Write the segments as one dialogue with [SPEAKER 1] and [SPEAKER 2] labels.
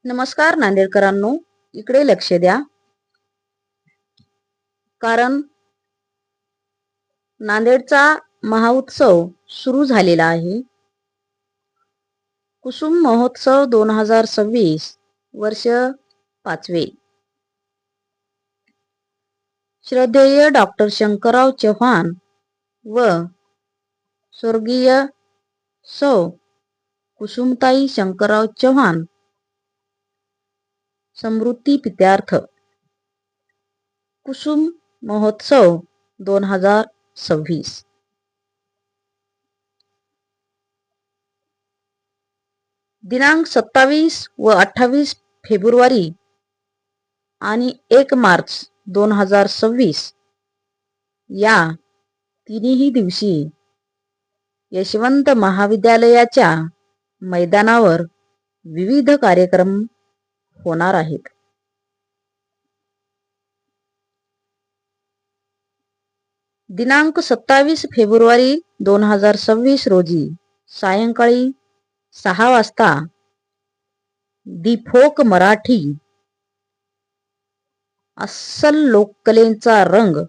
[SPEAKER 1] नमस्कार नांदेडकरांनो, इकडे लक्ष द्या. कारण नांदेडचा महाउत्सव सुरू झालेला आहे. कुसुम महोत्सव 2026 वर्ष 5वे. श्रद्धेय डॉक्टर शंकरराव चव्हाण व स्वर्गीय सौ कुसुमताई शंकरराव चव्हाण समृद्धी प्रीत्यर्थ कुसुम महोत्सव 2026. दिनांक 27 व 28 फेब्रुवारी आणि 1 मार्च 2026 या तिन्ही दिवशी यशवंत महाविद्यालयाच्या मैदानावर विविध कार्यक्रम होणार आहेत. दिनांक 27 फेब्रुवारी 2026 रोजी सायंकाळी 6 वाजता दी फोक मराठी अस्सल लोककलेचा रंग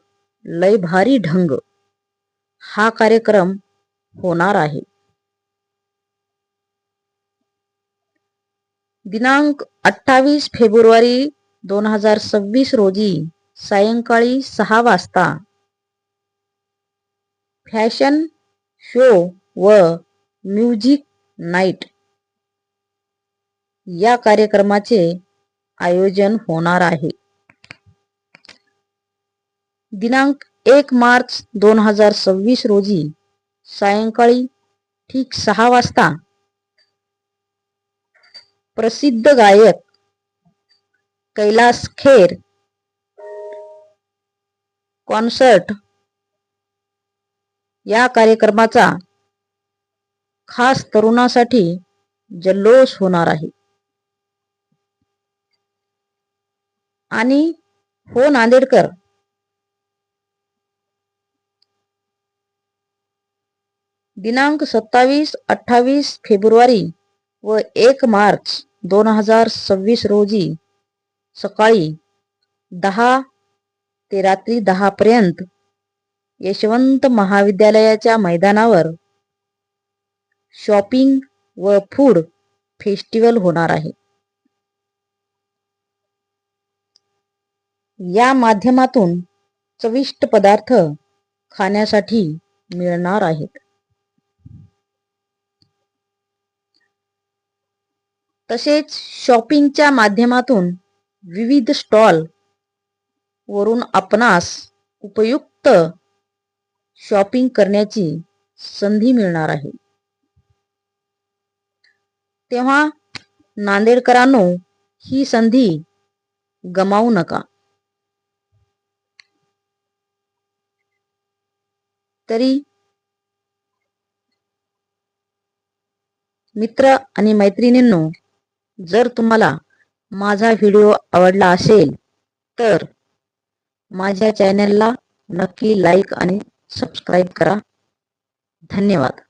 [SPEAKER 1] लय भारी ढंग हा कार्यक्रम होणार आहे. दिनांक 28 फेब्रुवारी 2026 रोजी सायंकाळी 6 वाजता फॅशन शो व म्युझिक नाईट या कार्यक्रमाचे आयोजन होणार आहे. दिनांक 1 मार्च 2026 रोजी सायंकाळी ठीक 6 वाजता प्रसिद्ध गायक कैलास खेर कॉन्सर्ट या कार्यक्रमाचा खास तरुणासाठी जल्लोष होणार आहे. आणि हो नांदेडकर, दिनांक 27-28 फेब्रुवारी व 1 मार्च 2026 रोजी सकाळी 10 ते रात्री 10 पर्यंत यशवंत महाविद्यालयाच्या मैदानावर शॉपिंग व फूड फेस्टिवल होणार आहे. या माध्यमातून चविष्ट पदार्थ खाण्यासाठी मिळणार आहेत. तसेच शॉपिंगच्या माध्यमातून विविध स्टॉल वरून आपणास उपयुक्त शॉपिंग करण्याची संधी मिळणार आहे. तेव्हा नांदेडकरांनो, ही संधी गमावू नका. तरी मित्र आणि मैत्रिणींनो, जर तुम्हाला माझा व्हिडिओ आवडला असेल तर माझ्या चॅनलला नक्की लाईक आणि सबस्क्राईब करा. धन्यवाद.